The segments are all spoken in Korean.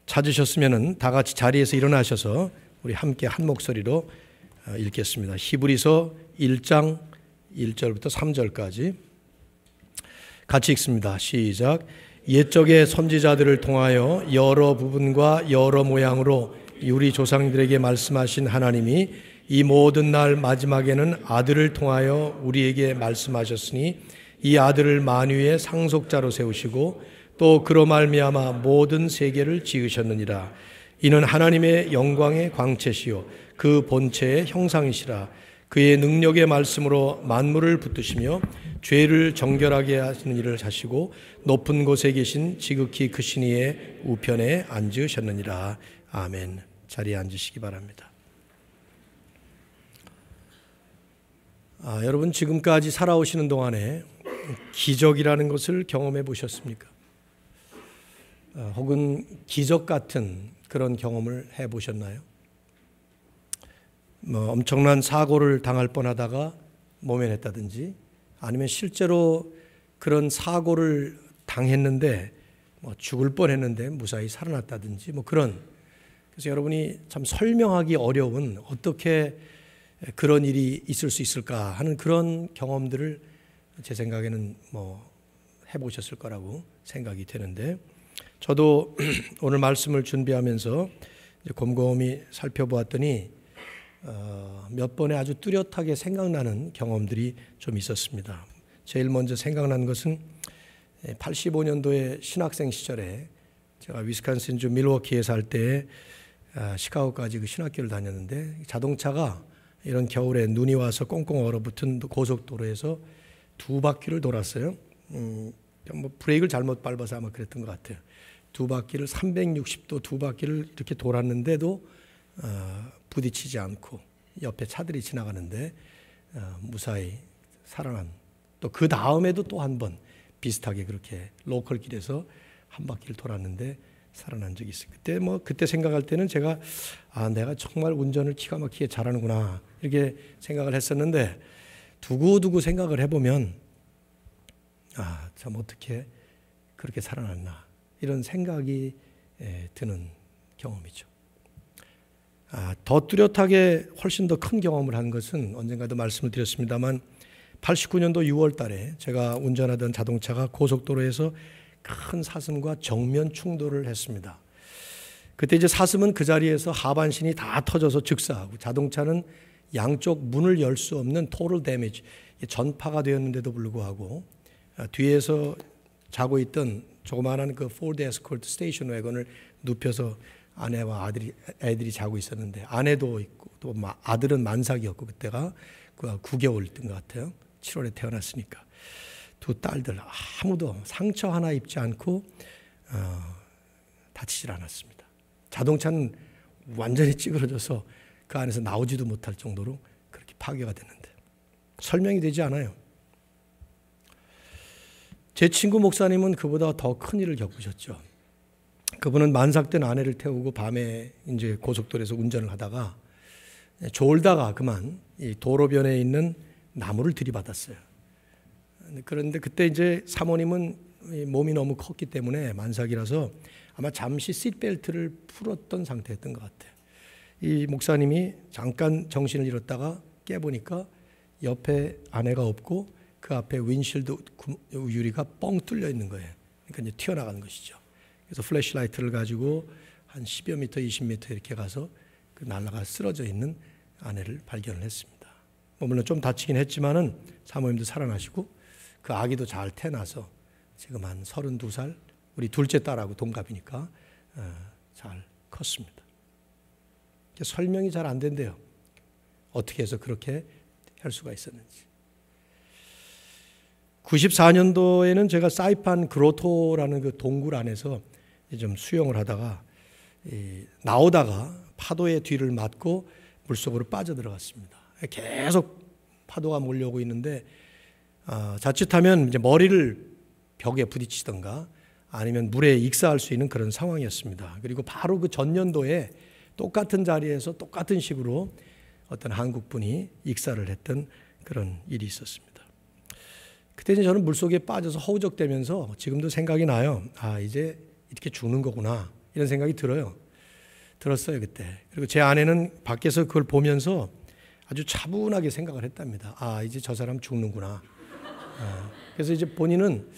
찾으셨으면 다 같이 자리에서 일어나셔서 우리 함께 한 목소리로 읽겠습니다. 히브리서 1장 1절부터 3절까지 같이 읽습니다. 시작. 옛적의 선지자들을 통하여 여러 부분과 여러 모양으로 우리 조상들에게 말씀하신 하나님이 이 모든 날 마지막에는 아들을 통하여 우리에게 말씀하셨으니 이 아들을 만유의 상속자로 세우시고 또 그로 말미암아 모든 세계를 지으셨느니라. 이는 하나님의 영광의 광채시요 그 본체의 형상이시라. 그의 능력의 말씀으로 만물을 붙드시며 죄를 정결하게 하시는 일을 하시고 높은 곳에 계신 지극히 크신 이의 우편에 앉으셨느니라. 아멘. 자리에 앉으시기 바랍니다. 여러분 지금까지 살아오시는 동안에 기적이라는 것을 경험해 보셨습니까? 혹은 기적 같은 그런 경험을 해 보셨나요? 엄청난 사고를 당할 뻔하다가 모면했다든지 아니면 실제로 그런 사고를 당했는데 죽을 뻔했는데 무사히 살아났다든지 그런. 그래서 여러분이 참 설명하기 어려운 어떻게 그런 일이 있을 수 있을까 하는 그런 경험들을 제 생각에는 해보셨을 거라고 생각이 되는데, 저도 오늘 말씀을 준비하면서 곰곰이 살펴보았더니 몇 번에 아주 뚜렷하게 생각나는 경험들이 좀 있었습니다. 제일 먼저 생각난 것은 85년도에 신학생 시절에 제가 위스콘신주 밀워키에 살 때 시카고까지 그 신학교를 다녔는데, 자동차가 이런 겨울에 눈이 와서 꽁꽁 얼어붙은 고속도로에서 두 바퀴를 돌았어요. 브레이크를 잘못 밟아서 아마 그랬던 것 같아요. 두 바퀴를 360도 두 바퀴를 이렇게 돌았는데도 부딪히지 않고 옆에 차들이 지나가는데 무사히 살아난. 또 그 다음에도 또 한 번 비슷하게 그렇게 로컬 길에서 한 바퀴를 돌았는데 살아난 적이 있어요. 그때 생각할 때는 제가 내가 정말 운전을 기가 막히게 잘하는구나 이렇게 생각을 했었는데, 두고두고 생각을 해보면 참 어떻게 그렇게 살아났나 이런 생각이 드는 경험이죠. 더 뚜렷하게 훨씬 더 큰 경험을 한 것은 언젠가도 말씀을 드렸습니다만 89년도 6월 달에 제가 운전하던 자동차가 고속도로에서 큰 사슴과 정면 충돌을 했습니다. 그때 이제 사슴은 그 자리에서 하반신이 다 터져서 즉사하고 자동차는 양쪽 문을 열 수 없는 total damage, 전파가 되었는데도 불구하고 뒤에서 자고 있던 조그마한 그 포드 에스코트 스테이션 와건을 눕혀서 아내와 애들이 자고 있었는데, 아내도 있고 또 아들은 만삭이었고 그때가 9개월이었던 것 같아요. 7월에 태어났으니까. 두 딸들 아무도 상처 하나 입지 않고 다치질 않았습니다. 자동차는 완전히 찌그러져서 그 안에서 나오지도 못할 정도로 그렇게 파괴가 됐는데 설명이 되지 않아요. 제 친구 목사님은 그보다 더 큰 일을 겪으셨죠. 그분은 만삭된 아내를 태우고 밤에 이제 고속도로에서 운전을 하다가 졸다가 그만 이 도로변에 있는 나무를 들이받았어요. 그런데 그때 이제 사모님은 몸이 너무 컸기 때문에 만삭이라서 아마 잠시 시트벨트를 풀었던 상태였던 것 같아요. 이 목사님이 잠깐 정신을 잃었다가 깨보니까 옆에 아내가 없고 그 앞에 윈실드 유리가 뻥 뚫려 있는 거예요. 그러니까 이제 튀어나간 것이죠. 그래서 플래시라이트를 가지고 한 10여 미터, 20미터 이렇게 가서 그 날라가 쓰러져 있는 아내를 발견을 했습니다. 물론 좀 다치긴 했지만은 사모님도 살아나시고 그 아기도 잘 태어나서 지금 한 32살, 우리 둘째 딸하고 동갑이니까 잘 컸습니다. 설명이 잘 안 된대요. 어떻게 해서 그렇게 할 수가 있었는지. 94년도에는 제가 사이판 그로토라는 그 동굴 안에서 좀 수영을 하다가 나오다가 파도의 뒤를 맞고 물속으로 빠져들어갔습니다. 계속 파도가 몰려오고 있는데 자칫하면 이제 머리를 벽에 부딪히던가 아니면 물에 익사할 수 있는 그런 상황이었습니다. 그리고 바로 그 전년도에 똑같은 자리에서 똑같은 식으로 어떤 한국분이 익사를 했던 그런 일이 있었습니다. 그때 이제 저는 물속에 빠져서 허우적대면서 지금도 생각이 나요. 이제 이렇게 죽는 거구나 이런 생각이 들었어요 그때. 그리고 제 아내는 밖에서 그걸 보면서 아주 차분하게 생각을 했답니다. 아, 이제 저 사람 죽는구나. 그래서 이제 본인은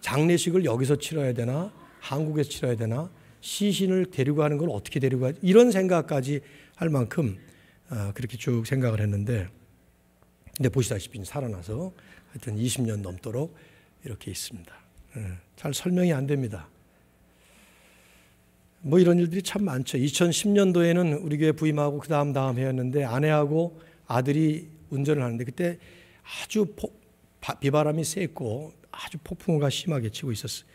장례식을 여기서 치러야 되나, 한국에서 치러야 되나, 시신을 데리고 가는 걸 어떻게 데리고 가지, 이런 생각까지 할 만큼 그렇게 쭉 생각을 했는데, 근데 보시다시피 살아나서 하여튼 20년 넘도록 이렇게 있습니다. 잘 설명이 안 됩니다. 뭐 이런 일들이 참 많죠. 2010년도에는 우리 교회 부임하고 그 다음 해였는데, 아내하고 아들이 운전을 하는데 그때 아주 비바람이 셌고 아주 폭풍우가 심하게 치고 있었어요.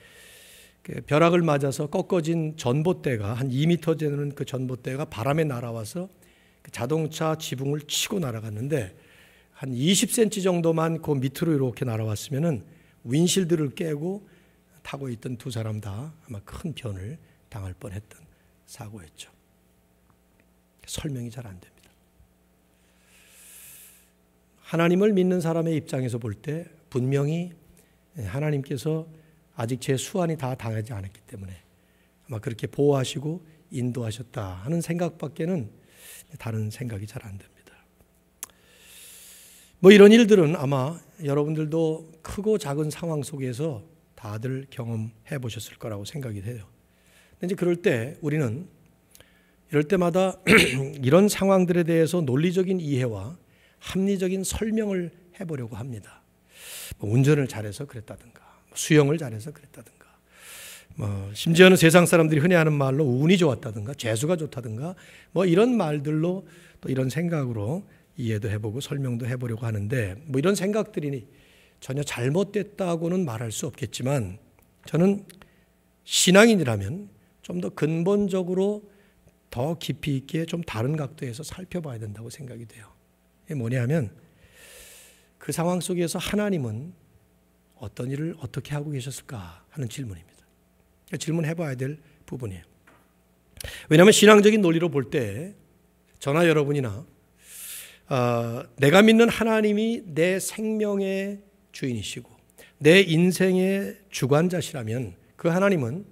벼락을 맞아서 꺾어진 전봇대가 한 2m 되는 그 전봇대가 바람에 날아와서 그 자동차 지붕을 치고 날아갔는데, 한 20cm 정도만 그 밑으로 이렇게 날아왔으면은 윈실드를 깨고 타고 있던 두 사람 다 아마 큰 변을 당할 뻔했던 사고였죠. 설명이 잘 안 됩니다. 하나님을 믿는 사람의 입장에서 볼 때 분명히 하나님께서 아직 제 수완이 다 당하지 않았기 때문에 아마 그렇게 보호하시고 인도하셨다 하는 생각밖에는 다른 생각이 잘 안 됩니다. 뭐 이런 일들은 아마 여러분들도 크고 작은 상황 속에서 다들 경험해 보셨을 거라고 생각이 돼요. 근데 이제 그럴 때 우리는 이럴 때마다 이런 상황들에 대해서 논리적인 이해와 합리적인 설명을 해보려고 합니다. 뭐 운전을 잘해서 그랬다든가, 수영을 잘해서 그랬다든가, 심지어는 세상 사람들이 흔히 하는 말로 운이 좋았다든가, 재수가 좋다든가, 뭐 이런 말들로 또 이런 생각으로 이해도 해보고 설명도 해보려고 하는데, 뭐 이런 생각들이 전혀 잘못됐다고는 말할 수 없겠지만, 저는 신앙인이라면 좀 더 근본적으로 더 깊이 있게 좀 다른 각도에서 살펴봐야 된다고 생각이 돼요. 이게 뭐냐면, 그 상황 속에서 하나님은 어떤 일을 어떻게 하고 계셨을까 하는 질문입니다. 질문해 봐야 될 부분이에요. 왜냐하면 신앙적인 논리로 볼 때 저나 여러분이나 내가 믿는 하나님이 내 생명의 주인이시고 내 인생의 주관자시라면, 그 하나님은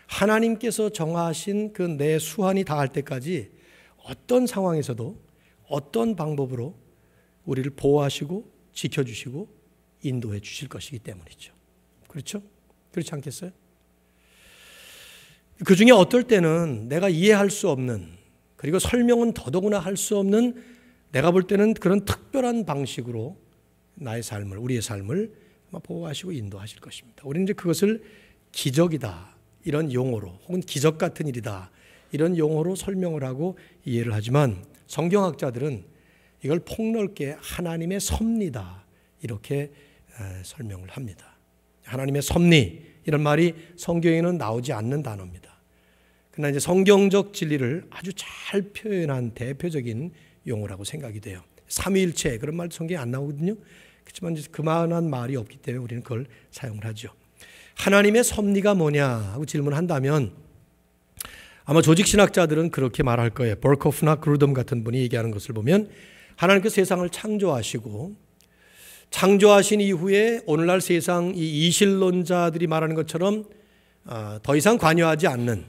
하나님께서 정하신 그 내 수완이 다할 때까지 어떤 상황에서도 어떤 방법으로 우리를 보호하시고 지켜주시고 인도해 주실 것이기 때문이죠. 그렇죠? 그렇지 않겠어요? 그 중에 어떨 때는 내가 이해할 수 없는, 그리고 설명은 더더구나 할 수 없는, 내가 볼 때는 그런 특별한 방식으로 나의 삶을, 우리의 삶을 보호하시고 인도하실 것입니다. 우리는 이제 그것을 기적이다, 이런 용어로, 혹은 기적 같은 일이다, 이런 용어로 설명을 하고 이해를 하지만, 성경학자들은 이걸 폭넓게 하나님의 섭리다, 이렇게 설명을 합니다. 하나님의 섭리, 이런 말이 성경에는 나오지 않는 단어입니다. 그러나 이제 성경적 진리를 아주 잘 표현한 대표적인 용어라고 생각이 돼요. 삼위일체, 그런 말 성경에 안 나오거든요. 그렇지만 이제 그만한 말이 없기 때문에 우리는 그걸 사용을 하죠. 하나님의 섭리가 뭐냐 하고 질문한다면 아마 조직신학자들은 그렇게 말할 거예요. 버커프나 그루덤 같은 분이 얘기하는 것을 보면, 하나님께서 세상을 창조하시고 창조하신 이후에 오늘날 세상 이 이실론자들이 말하는 것처럼 더 이상 관여하지 않는,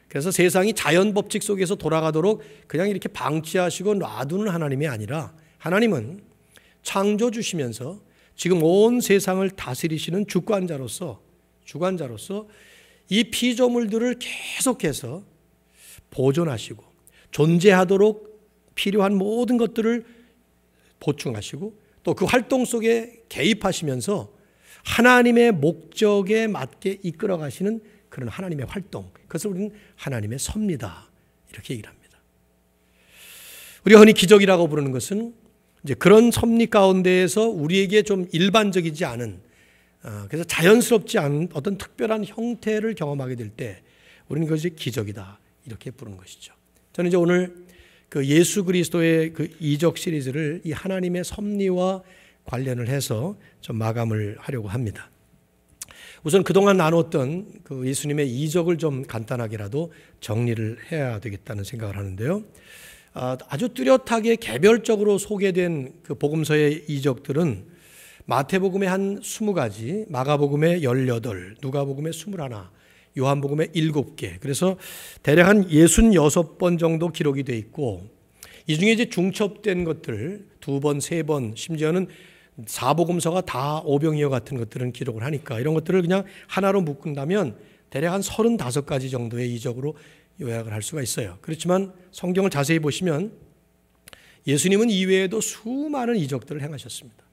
그래서 세상이 자연 법칙 속에서 돌아가도록 그냥 이렇게 방치하시고 놔두는 하나님이 아니라, 하나님은 창조 주시면서 지금 온 세상을 다스리시는 주관자로서 이 피조물들을 계속해서 보존하시고 존재하도록 필요한 모든 것들을 보충하시고 또 그 활동 속에 개입하시면서 하나님의 목적에 맞게 이끌어 가시는 그런 하나님의 활동, 그것을 우리는 하나님의 섭리다, 이렇게 얘기를 합니다. 우리가 흔히 기적이라고 부르는 것은 이제 그런 섭리 가운데에서 우리에게 좀 일반적이지 않은, 그래서 자연스럽지 않은 어떤 특별한 형태를 경험하게 될 때 우리는 그것이 기적이다, 이렇게 부르는 것이죠. 저는 이제 오늘 그 예수 그리스도의 그 이적 시리즈를 이 하나님의 섭리와 관련을 해서 좀 마감을 하려고 합니다. 우선 그동안 나눴던 그 예수님의 이적을 좀 간단하게라도 정리를 해야 되겠다는 생각을 하는데요. 아주 뚜렷하게 개별적으로 소개된 그 복음서의 이적들은 마태복음의 한 20가지, 마가복음의 18, 누가복음의 21, 요한복음에 7개. 그래서 대략 한 66번 정도 기록이 돼 있고, 이 중에 이제 중첩된 것들 2번, 3번, 심지어는 사복음서가 다 오병이어 같은 것들은 기록을 하니까 이런 것들을 그냥 하나로 묶는다면 대략 한 35가지 정도의 이적으로 요약을 할 수가 있어요. 그렇지만 성경을 자세히 보시면 예수님은 이외에도 수많은 이적들을 행하셨습니다.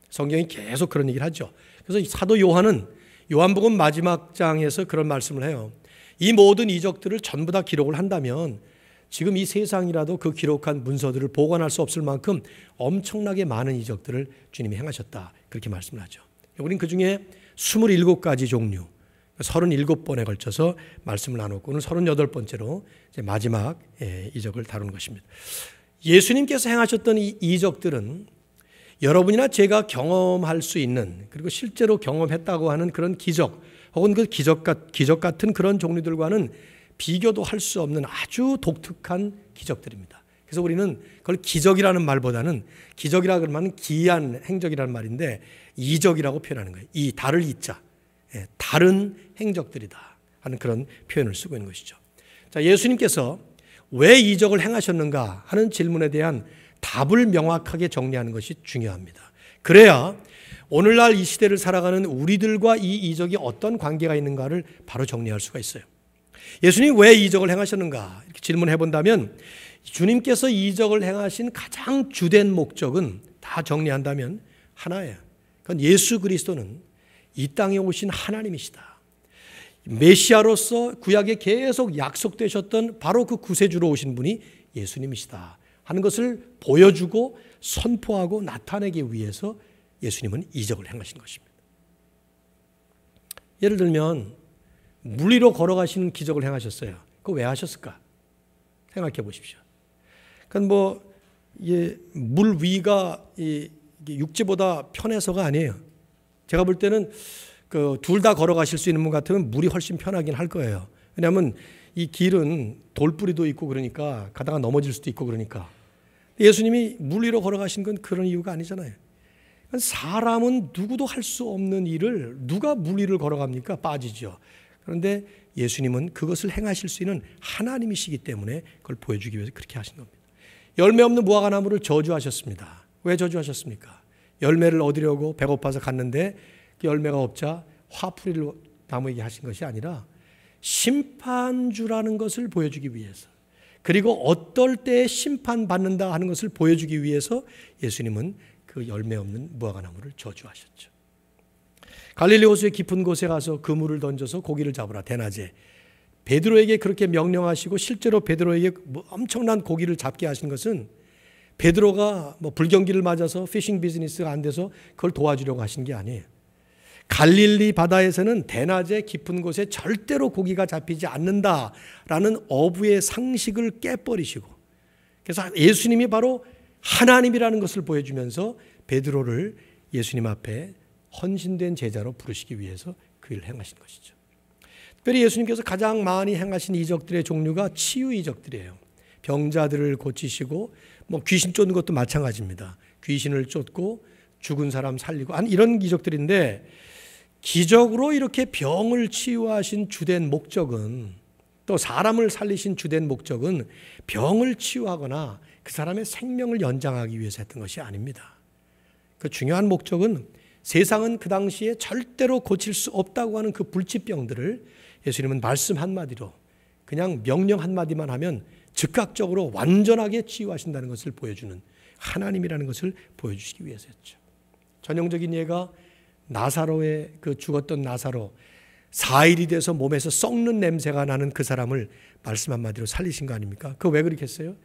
성경이 계속 그런 얘기를 하죠. 그래서 사도 요한은 요한복음 마지막 장에서 그런 말씀을 해요. 이 모든 이적들을 전부 다 기록을 한다면 지금 이 세상이라도 그 기록한 문서들을 보관할 수 없을 만큼 엄청나게 많은 이적들을 주님이 행하셨다. 그렇게 말씀을 하죠. 우리는 그중에 27가지 종류, 37번에 걸쳐서 말씀을 나눴고 오늘 38번째로 이제 마지막 이적을 다루는 것입니다. 예수님께서 행하셨던 이 이적들은 여러분이나 제가 경험할 수 있는, 그리고 실제로 경험했다고 하는 그런 기적 혹은 그 기적 같은 그런 종류들과는 비교도 할 수 없는 아주 독특한 기적들입니다. 그래서 우리는 그걸 기적이라는 말보다는, 기적이라 그러면 기이한 행적이라는 말인데 이적이라고 표현하는 거예요. 이 다를 이자, 다른 행적들이다 하는 그런 표현을 쓰고 있는 것이죠. 자, 예수님께서 왜 이적을 행하셨는가 하는 질문에 대한 답을 명확하게 정리하는 것이 중요합니다. 그래야 오늘날 이 시대를 살아가는 우리들과 이 이적이 어떤 관계가 있는가를 바로 정리할 수가 있어요. 예수님이 왜 이적을 행하셨는가 이렇게 질문해 본다면 주님께서 이적을 행하신 가장 주된 목적은 다 정리한다면 하나예요. 그건 예수 그리스도는 이 땅에 오신 하나님이시다. 메시아로서 구약에 계속 약속되셨던 바로 그 구세주로 오신 분이 예수님이시다 하는 것을 보여주고 선포하고 나타내기 위해서 예수님은 이적을 행하신 것입니다. 예를 들면 물 위로 걸어가시는 기적을 행하셨어요. 그거 왜 하셨을까? 생각해 보십시오. 그러니까 물 위가 육지보다 편해서가 아니에요. 제가 볼 때는 둘 다 걸어가실 수 있는 분 같으면 물이 훨씬 편하긴 할 거예요. 왜냐하면 이 길은 돌뿌리도 있고 그러니까 가다가 넘어질 수도 있고 그러니까. 예수님이 물 위로 걸어가신 건 그런 이유가 아니잖아요. 사람은 누구도 할 수 없는 일을 누가 물 위를 걸어갑니까? 빠지죠. 그런데 예수님은 그것을 행하실 수 있는 하나님이시기 때문에 그걸 보여주기 위해서 그렇게 하신 겁니다. 열매 없는 무화과나무를 저주하셨습니다. 왜 저주하셨습니까? 열매를 얻으려고 배고파서 갔는데 열매가 없자 화풀이를 나무에게 하신 것이 아니라 심판주라는 것을 보여주기 위해서, 그리고 어떨 때 심판받는다 하는 것을 보여주기 위해서 예수님은 그 열매 없는 무화과나무를 저주하셨죠. 갈릴리 호수의 깊은 곳에 가서 그물을 던져서 고기를 잡으라, 대낮에. 베드로에게 그렇게 명령하시고 실제로 베드로에게 엄청난 고기를 잡게 하신 것은 베드로가 불경기를 맞아서 피싱 비즈니스가 안 돼서 그걸 도와주려고 하신 게 아니에요. 갈릴리 바다에서는 대낮에 깊은 곳에 절대로 고기가 잡히지 않는다라는 어부의 상식을 깨버리시고, 그래서 예수님이 바로 하나님이라는 것을 보여주면서 베드로를 예수님 앞에 헌신된 제자로 부르시기 위해서 그 일을 행하신 것이죠. 특별히 예수님께서 가장 많이 행하신 이적들의 종류가 치유 이적들이에요. 병자들을 고치시고 귀신 쫓는 것도 마찬가지입니다. 귀신을 쫓고 죽은 사람 살리고 이런 기적들인데, 기적으로 이렇게 병을 치유하신 주된 목적은, 또 사람을 살리신 주된 목적은 병을 치유하거나 그 사람의 생명을 연장하기 위해서 했던 것이 아닙니다. 그 중요한 목적은 세상은 그 당시에 절대로 고칠 수 없다고 하는 그 불치병들을 예수님은 말씀 한마디로, 그냥 명령 한마디만 하면 즉각적으로 완전하게 치유하신다는 것을 보여주는 하나님이라는 것을 보여주시기 위해서였죠. 전형적인 예가 나사로의 그 죽었던 나사로, 4일이 돼서 몸에서 썩는 냄새가 나는 그 사람을 말씀 한마디로 살리신 거 아닙니까? 그거 왜 그렇게 했어요?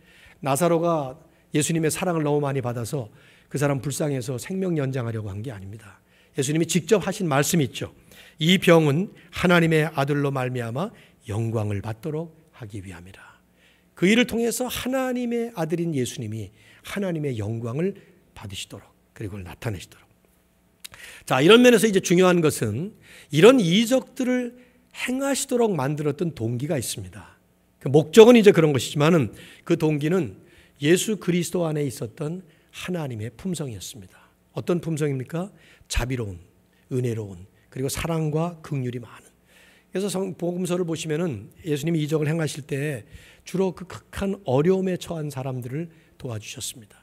나사로가 예수님의 사랑을 너무 많이 받아서 그 사람 불쌍해서 생명 연장하려고 한 게 아닙니다. 예수님이 직접 하신 말씀이 있죠. 이 병은 하나님의 아들로 말미암아 영광을 받도록 하기 위함이라. 그 일을 통해서 하나님의 아들인 예수님이 하나님의 영광을 받으시도록, 그리고 그걸 나타내시도록. 자, 이런 면에서 이제 중요한 것은 이런 이적들을 행하시도록 만들었던 동기가 있습니다. 그 목적은 이제 그런 것이지만은 그 동기는 예수 그리스도 안에 있었던 하나님의 품성이었습니다. 어떤 품성입니까? 자비로운, 은혜로운, 그리고 사랑과 긍휼이 많은. 그래서 복음서를 보시면은 예수님이 이적을 행하실 때 주로 그 극한 어려움에 처한 사람들을 도와주셨습니다.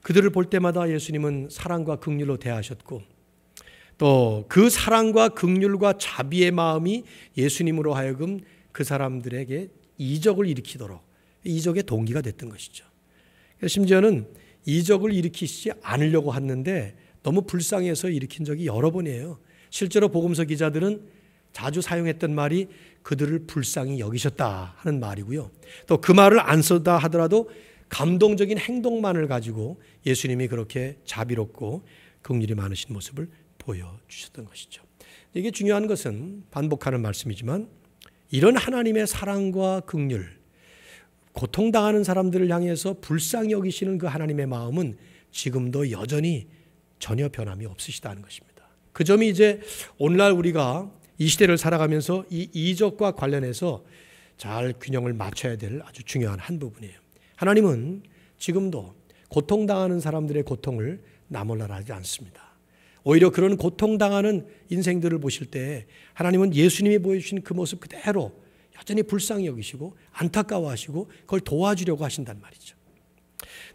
그들을 볼 때마다 예수님은 사랑과 긍휼로 대하셨고 또 그 사랑과 긍휼과 자비의 마음이 예수님으로 하여금 그 사람들에게 이적을 일으키도록 이적의 동기가 됐던 것이죠. 심지어는 이적을 일으키시지 않으려고 했는데 너무 불쌍해서 일으킨 적이 여러 번이에요. 실제로 복음서 기자들은 자주 사용했던 말이 그들을 불쌍히 여기셨다 하는 말이고요. 또 그 말을 안 쓰다 하더라도 감동적인 행동만을 가지고 예수님이 그렇게 자비롭고 긍휼이 많으신 모습을 보여주셨던 것이죠. 이게 중요한 것은 반복하는 말씀이지만 이런 하나님의 사랑과 긍휼, 고통당하는 사람들을 향해서 불쌍히 여기시는 그 하나님의 마음은 지금도 여전히 전혀 변함이 없으시다는 것입니다. 그 점이 이제 오늘날 우리가 이 시대를 살아가면서 이 이적과 관련해서 잘 균형을 맞춰야 될 아주 중요한 한 부분이에요. 하나님은 지금도 고통당하는 사람들의 고통을 나몰라라 하지 않습니다. 오히려 그런 고통당하는 인생들을 보실 때 하나님은 예수님이 보여주신 그 모습 그대로 여전히 불쌍히 여기시고 안타까워하시고 그걸 도와주려고 하신단 말이죠.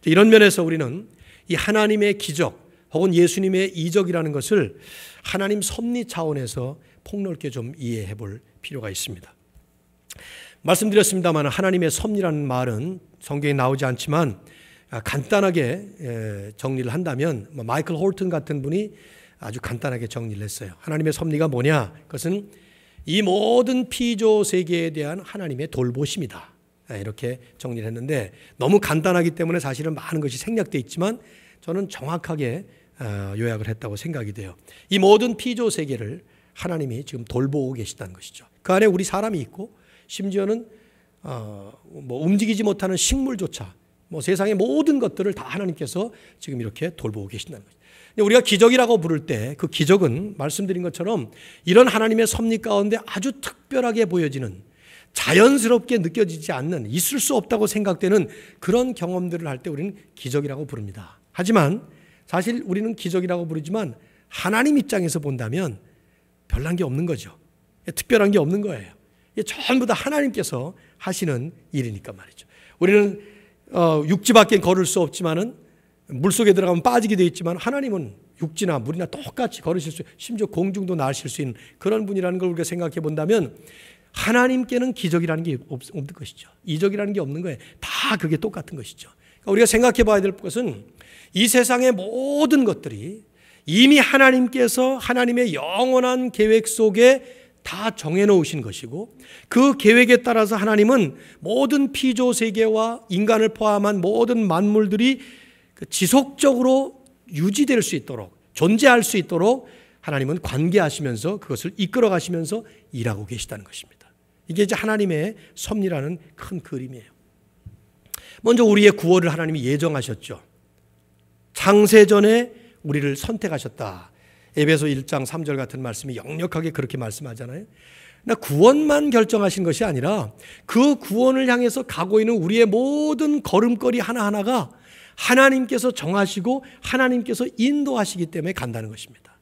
이런 면에서 우리는 이 하나님의 기적 혹은 예수님의 이적이라는 것을 하나님 섭리 차원에서 폭넓게 좀 이해해 볼 필요가 있습니다. 말씀드렸습니다만 하나님의 섭리라는 말은 성경에 나오지 않지만 간단하게 정리를 한다면 마이클 홀튼 같은 분이 아주 간단하게 정리를 했어요. 하나님의 섭리가 뭐냐? 그것은 이 모든 피조 세계에 대한 하나님의 돌보심이다. 이렇게 정리를 했는데 너무 간단하기 때문에 사실은 많은 것이 생략되어 있지만 저는 정확하게 요약을 했다고 생각이 돼요. 이 모든 피조 세계를 하나님이 지금 돌보고 계시다는 것이죠. 그 안에 우리 사람이 있고 심지어는 움직이지 못하는 식물조차 세상의 모든 것들을 다 하나님께서 지금 이렇게 돌보고 계신다는 거죠. 우리가 기적이라고 부를 때 그 기적은 말씀드린 것처럼 이런 하나님의 섭리 가운데 아주 특별하게 보여지는 자연스럽게 느껴지지 않는 있을 수 없다고 생각되는 그런 경험들을 할 때 우리는 기적이라고 부릅니다. 하지만 사실 우리는 기적이라고 부르지만 하나님 입장에서 본다면 별난 게 없는 거죠. 특별한 게 없는 거예요. 이게 전부 다 하나님께서 하시는 일이니까 말이죠. 우리는 육지 밖에 걸을 수 없지만은 물속에 들어가면 빠지게 되어 있지만 하나님은 육지나 물이나 똑같이 걸으실 수, 심지어 공중도 나으실 수 있는 그런 분이라는 걸 우리가 생각해 본다면 하나님께는 기적이라는 게 없는 것이죠. 이적이라는 게 없는 거예요. 다 그게 똑같은 것이죠. 그러니까 우리가 생각해 봐야 될 것은 이 세상의 모든 것들이 이미 하나님께서 하나님의 영원한 계획 속에 다 정해놓으신 것이고 그 계획에 따라서 하나님은 모든 피조 세계와 인간을 포함한 모든 만물들이 지속적으로 유지될 수 있도록 존재할 수 있도록 하나님은 관계하시면서 그것을 이끌어 가시면서 일하고 계시다는 것입니다. 이게 이제 하나님의 섭리라는 큰 그림이에요. 먼저 우리의 구원을 하나님이 예정하셨죠. 창세전에 우리를 선택하셨다. 에베소 1장 3절 같은 말씀이 역력하게 그렇게 말씀하잖아요. 구원만 결정하신 것이 아니라 그 구원을 향해서 가고 있는 우리의 모든 걸음걸이 하나하나가 하나님께서 정하시고 하나님께서 인도하시기 때문에 간다는 것입니다.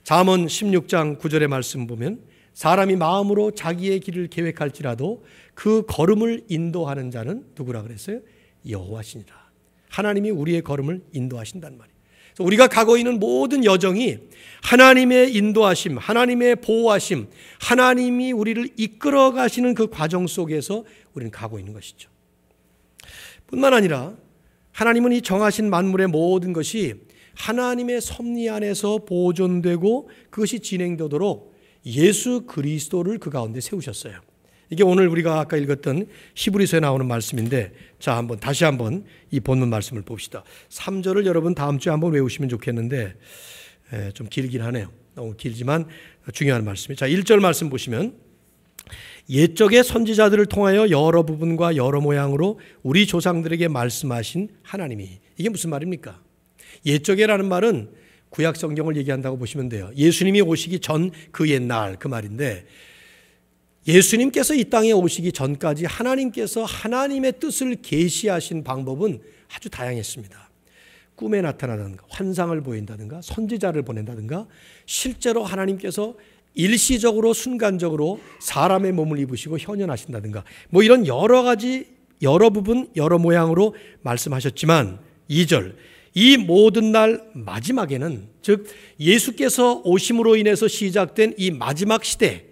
잠언 16장 9절의 말씀 보면 사람이 마음으로 자기의 길을 계획할지라도 그 걸음을 인도하는 자는 누구라 그랬어요? 여호와시니라. 하나님이 우리의 걸음을 인도하신단 말이에요. 우리가 가고 있는 모든 여정이 하나님의 인도하심, 하나님의 보호하심, 하나님이 우리를 이끌어 가시는 그 과정 속에서 우리는 가고 있는 것이죠. 뿐만 아니라 하나님은 이 정하신 만물의 모든 것이 하나님의 섭리 안에서 보존되고 그것이 진행되도록 예수 그리스도를 그 가운데 세우셨어요. 이게 오늘 우리가 아까 읽었던 히브리서에 나오는 말씀인데 자, 다시 한번 이 본문 말씀을 봅시다. 3절을 여러분 다음 주에 한번 외우시면 좋겠는데 좀 길긴 하네요. 너무 길지만 중요한 말씀이에요. 자, 1절 말씀 보시면 옛적의 선지자들을 통하여 여러 부분과 여러 모양으로 우리 조상들에게 말씀하신 하나님이, 이게 무슨 말입니까? 옛적에라는 말은 구약 성경을 얘기한다고 보시면 돼요. 예수님이 오시기 전 그 옛날 그 말인데 예수님께서 이 땅에 오시기 전까지 하나님께서 하나님의 뜻을 계시하신 방법은 아주 다양했습니다. 꿈에 나타나든가 환상을 보인다든가 선지자를 보낸다든가 실제로 하나님께서 일시적으로 순간적으로 사람의 몸을 입으시고 현현하신다든가 뭐 이런 여러 가지 여러 부분 여러 모양으로 말씀하셨지만 2절 이 모든 날 마지막에는 즉 예수께서 오심으로 인해서 시작된 이 마지막 시대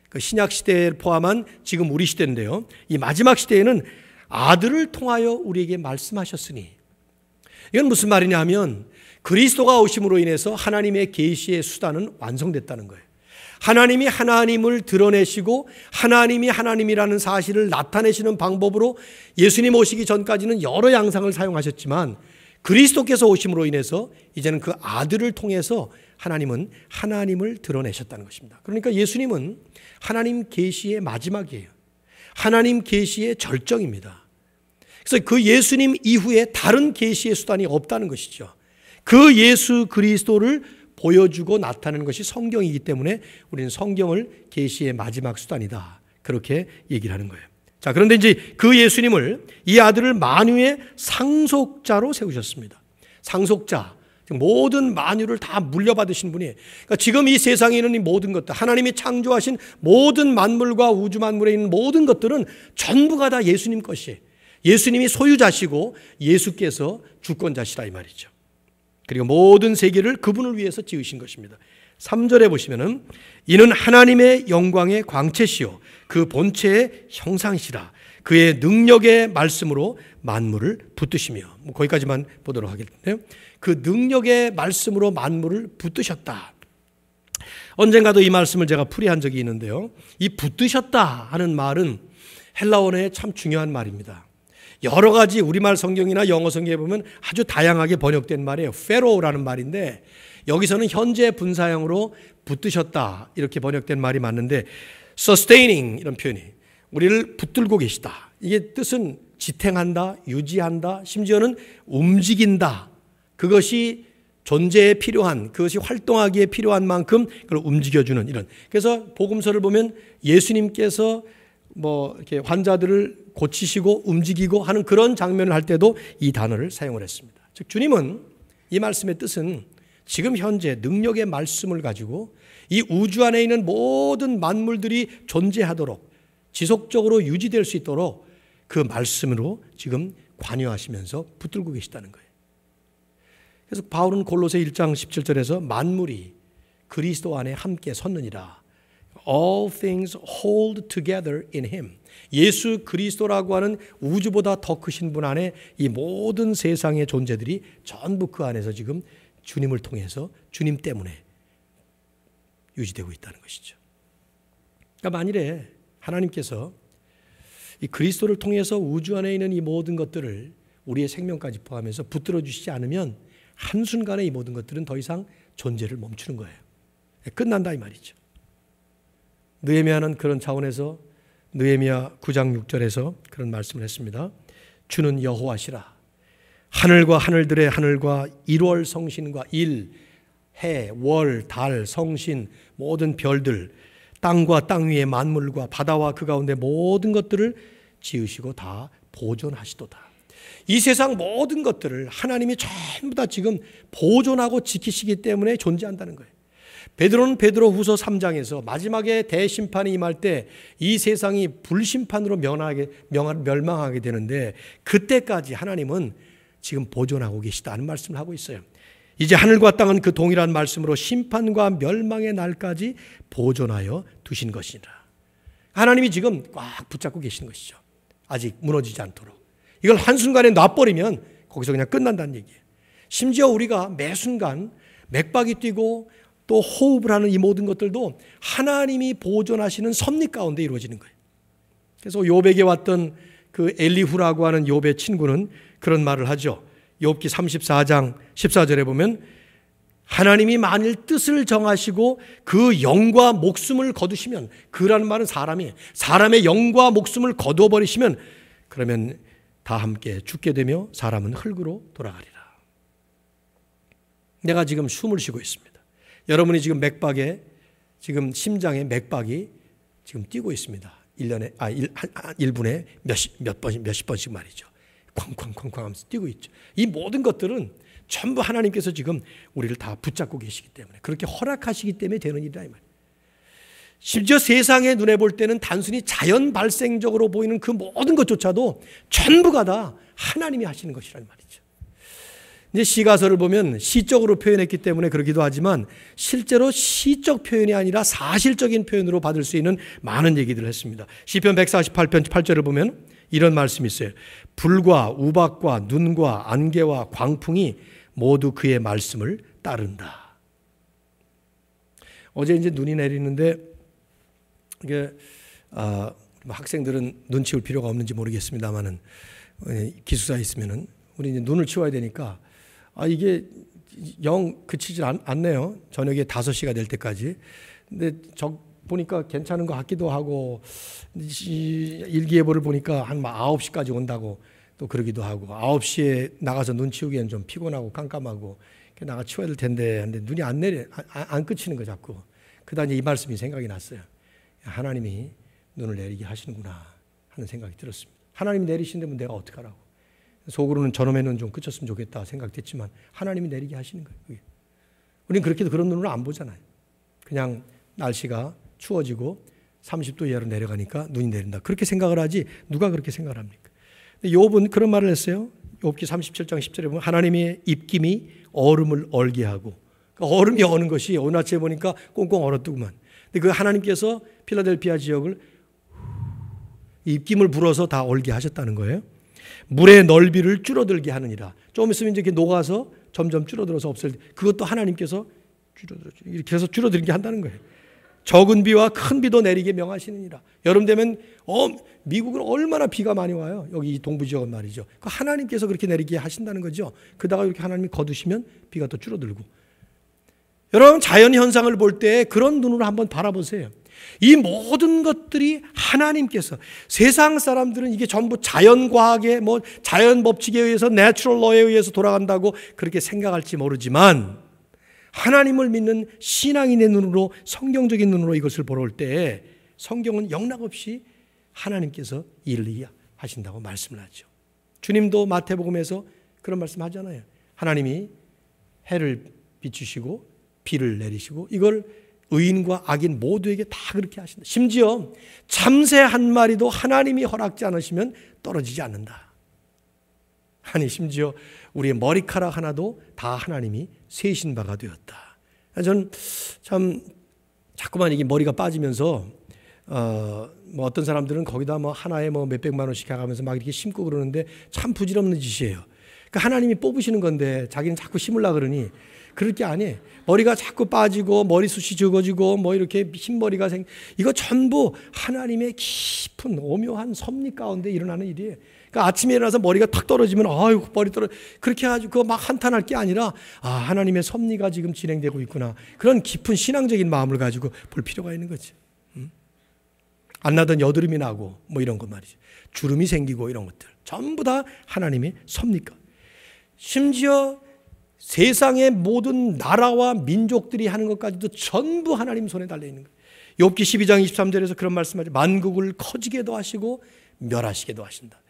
그 신약 시대를 포함한 지금 우리 시대인데요. 이 마지막 시대에는 아들을 통하여 우리에게 말씀하셨으니 이건 무슨 말이냐 하면 그리스도가 오심으로 인해서 하나님의 계시의 수단은 완성됐다는 거예요. 하나님이 하나님을 드러내시고 하나님이 하나님이라는 사실을 나타내시는 방법으로 예수님 오시기 전까지는 여러 양상을 사용하셨지만 그리스도께서 오심으로 인해서 이제는 그 아들을 통해서 하나님은 하나님을 드러내셨다는 것입니다. 그러니까 예수님은 하나님 계시의 마지막이에요. 하나님 계시의 절정입니다. 그래서 그 예수님 이후에 다른 계시의 수단이 없다는 것이죠. 그 예수 그리스도를 보여주고 나타내는 것이 성경이기 때문에 우리는 성경을 계시의 마지막 수단이다. 그렇게 얘기를 하는 거예요. 자, 그런데 이제 그 예수님을 이 아들을 만유의 상속자로 세우셨습니다. 상속자, 모든 만유를 다 물려받으신 분이에요. 그러니까 지금 이 세상에 있는 이 모든 것들, 하나님이 창조하신 모든 만물과 우주 만물에 있는 모든 것들은 전부가 다 예수님 것이에요. 예수님이 소유자시고 예수께서 주권자시라 이 말이죠. 그리고 모든 세계를 그분을 위해서 지으신 것입니다. 3절에 보시면은 이는 하나님의 영광의 광채시요 그 본체의 형상이시라 그의 능력의 말씀으로 만물을 붙드시며 거기까지만 보도록 하겠는데요. 그 능력의 말씀으로 만물을 붙드셨다. 언젠가도 이 말씀을 제가 풀이한 적이 있는데요. 이 붙드셨다 하는 말은 헬라어에 참 중요한 말입니다. 여러 가지 우리말 성경이나 영어 성경에 보면 아주 다양하게 번역된 말이에요. 페로라는 말인데 여기서는 현재 분사형으로 붙드셨다 이렇게 번역된 말이 맞는데 sustaining 이런 표현이 우리를 붙들고 계시다. 이게 뜻은 지탱한다, 유지한다, 심지어는 움직인다. 그것이 존재에 필요한 그것이 활동하기에 필요한 만큼 그걸 움직여주는 이런. 그래서 복음서를 보면 예수님께서 뭐 이렇게 환자들을 고치시고 움직이고 하는 그런 장면을 할 때도 이 단어를 사용을 했습니다. 즉 주님은 이 말씀의 뜻은 지금 현재 능력의 말씀을 가지고 이 우주 안에 있는 모든 만물들이 존재하도록 지속적으로 유지될 수 있도록 그 말씀으로 지금 관여하시면서 붙들고 계시다는 거예요. 그래서 바울은 골로새 1장 17절에서 만물이 그리스도 안에 함께 섰느니라. All things hold together in him. 예수 그리스도라고 하는 우주보다 더 크신 분 안에 이 모든 세상의 존재들이 전부 그 안에서 지금 주님을 통해서 주님 때문에 유지되고 있다는 것이죠. 그러니까 만일에 하나님께서 이 그리스도를 통해서 우주 안에 있는 이 모든 것들을 우리의 생명까지 포함해서 붙들어 주시지 않으면 한순간에 이 모든 것들은 더 이상 존재를 멈추는 거예요. 끝난다 이 말이죠. 느헤미야는 그런 차원에서 느헤미야 9장 6절에서 그런 말씀을 했습니다. 주는 여호와시라. 하늘과 하늘들의 하늘과 일월 성신과 일, 해, 월, 달, 성신, 모든 별들, 땅과 땅 위의 만물과 바다와 그 가운데 모든 것들을 지으시고 다 보존하시도다. 이 세상 모든 것들을 하나님이 전부 다 지금 보존하고 지키시기 때문에 존재한다는 거예요. 베드로는 베드로후서 3장에서 마지막에 대심판이 임할 때 이 세상이 불심판으로 멸망하게 되는데 그때까지 하나님은 지금 보존하고 계시다는 말씀을 하고 있어요. 이제 하늘과 땅은 그 동일한 말씀으로 심판과 멸망의 날까지 보존하여 두신 것이라. 하나님이 지금 꽉 붙잡고 계시는 것이죠. 아직 무너지지 않도록. 이걸 한순간에 놔버리면 거기서 그냥 끝난다는 얘기예요. 심지어 우리가 매 순간 맥박이 뛰고 또 호흡을 하는 이 모든 것들도 하나님이 보존하시는 섭리 가운데 이루어지는 거예요. 그래서 욥에게 왔던 그 엘리후라고 하는 욥의 친구는 그런 말을 하죠. 욥기 34장 14절에 보면 하나님이 만일 뜻을 정하시고 그 영과 목숨을 거두시면, 그라는 말은 사람의 영과 목숨을 거두어버리시면 그러면 다 함께 죽게 되며 사람은 흙으로 돌아가리라. 내가 지금 숨을 쉬고 있습니다. 여러분이 지금 지금 심장에 맥박이 지금 뛰고 있습니다. 1분에 몇십 번씩 말이죠. 쾅쾅쾅쾅 하면서 뛰고 있죠. 이 모든 것들은 전부 하나님께서 지금 우리를 다 붙잡고 계시기 때문에, 그렇게 허락하시기 때문에 되는 일이다 이 말이에요. 심지어 세상의 눈에 볼 때는 단순히 자연 발생적으로 보이는 그 모든 것조차도 전부가 다 하나님이 하시는 것이라는 말이죠. 이제 시가서를 보면 시적으로 표현했기 때문에 그러기도 하지만 실제로 시적 표현이 아니라 사실적인 표현으로 받을 수 있는 많은 얘기들을 했습니다. 시편 148편 8절을 보면 이런 말씀이 있어요. 불과 우박과 눈과 안개와 광풍이 모두 그의 말씀을 따른다. 어제 이제 눈이 내리는데 이게 학생들은 눈 치울 필요가 없는지 모르겠습니다만은 기숙사에 있으면은 우리 이제 눈을 치워야 되니까 이게 영 그치질 않네요. 저녁에 5시가 될 때까지. 근데 보니까 괜찮은 것 같기도 하고 일기예보를 보니까 한 9시까지 온다고 또 그러기도 하고 9시에 나가서 눈 치우기엔 좀 피곤하고 깜깜하고 나가 치워야 될 텐데 근데 눈이 안 그치는 거 자꾸. 그다음 이 말씀이 생각이 났어요. 하나님이 눈을 내리게 하시는구나 하는 생각이 들었습니다. 하나님이 내리신다면 내가 어떡하라고. 속으로는 저놈의 눈 좀 그쳤으면 좋겠다 생각됐지만 하나님이 내리게 하시는 거예요. 우리는 그렇게도 그런 눈으로 안 보잖아요. 그냥 날씨가 추워지고 30도 이하로 내려가니까 눈이 내린다. 그렇게 생각을 하지 누가 그렇게 생각을 합니까? 욥은 그런 말을 했어요. 욥기 37장 10절에 보면 하나님의 입김이 얼음을 얼게 하고 그러니까 얼음이 어는 것이 오늘 아침에 보니까 꽁꽁 얼었더구만. 근데 그 하나님께서 필라델피아 지역을 입김을 불어서 다 얼게 하셨다는 거예요. 물의 넓이를 줄어들게 하느니라. 좀 있으면 이제 이렇게 녹아서 점점 줄어들어서 없을 때 그것도 하나님께서 이렇게 해서 줄어들게 한다는 거예요. 적은 비와 큰 비도 내리게 명하시느니라. 여름 되면 미국은 얼마나 비가 많이 와요. 여기 동부 지역은 말이죠. 그 하나님께서 그렇게 내리게 하신다는 거죠. 그러다가 이렇게 하나님이 거두시면 비가 또 줄어들고. 여러분 자연 현상을 볼 때 그런 눈으로 한번 바라보세요. 이 모든 것들이 하나님께서 세상 사람들은 이게 전부 자연과학의 자연 법칙에 의해서 내추럴 러에 의해서 돌아간다고 그렇게 생각할지 모르지만 하나님을 믿는 신앙인의 눈으로 성경적인 눈으로 이것을 보러 올 때 성경은 영락없이 하나님께서 일을 하신다고 말씀을 하죠. 주님도 마태복음에서 그런 말씀 하잖아요. 하나님이 해를 비추시고 비를 내리시고 이걸 의인과 악인 모두에게 다 그렇게 하신다. 심지어 참새 한 마리도 하나님이 허락지 않으시면 떨어지지 않는다. 아니 심지어 우리의 머리카락 하나도 다 하나님이 세신 바가 되었다. 저는 참 자꾸만 이게 머리가 빠지면서 어떤 사람들은 거기다 하나에 몇백만 원씩 가면서 막 이렇게 심고 그러는데 참 부질없는 짓이에요. 그러니까 하나님이 뽑으시는 건데 자기는 자꾸 심으려고 그러니 그럴 게 아니에요. 머리가 자꾸 빠지고 머리숱이 적어지고 이렇게 흰머리가 이거 전부 하나님의 깊은 오묘한 섭리 가운데 일어나는 일이에요. 그러니까 아침에 일어나서 머리가 탁 떨어지면 아유 머리 그렇게 해가지고 막 한탄할 게 아니라 하나님의 섭리가 지금 진행되고 있구나. 그런 깊은 신앙적인 마음을 가지고 볼 필요가 있는 거지. 안 나던 여드름이 나고 이런 것 말이죠. 주름이 생기고 이런 것들 전부 다 하나님의 섭리가. 심지어 세상의 모든 나라와 민족들이 하는 것까지도 전부 하나님 손에 달려있는 거예요. 욥기 12장 23절에서 그런 말씀하죠. 만국을 커지게도 하시고 멸하시게도 하신다.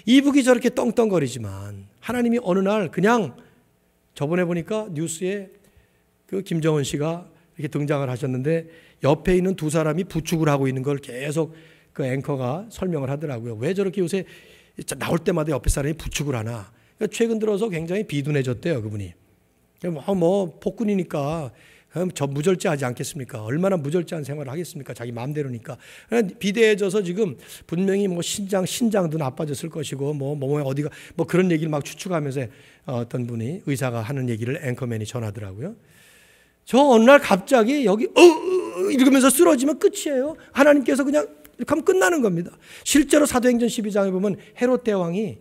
이북이 저렇게 떵떵거리지만 하나님이 어느 날 그냥 저번에 보니까 뉴스에 그 김정은 씨가 이렇게 등장을 하셨는데 옆에 있는 두 사람이 부축을 하고 있는 걸 계속 그 앵커가 설명을 하더라고요. 왜 저렇게 요새 나올 때마다 옆에 사람이 부축을 하나. 최근 들어서 굉장히 비둔해졌대요, 그분이. 폭군이니까 저 무절제하지 않겠습니까? 얼마나 무절제한 생활을 하겠습니까? 자기 마음대로니까. 비대해져서 지금 분명히 신장도 나빠졌을 것이고 어디가 그런 얘기를 막 추측하면서 어떤 분이 의사가 하는 얘기를 앵커맨이 전하더라고요. 저 어느 날 갑자기 여기 이러면서 쓰러지면 끝이에요. 하나님께서 그냥 이렇게 하면 끝나는 겁니다. 실제로 사도행전 12장에 보면 헤롯 대왕이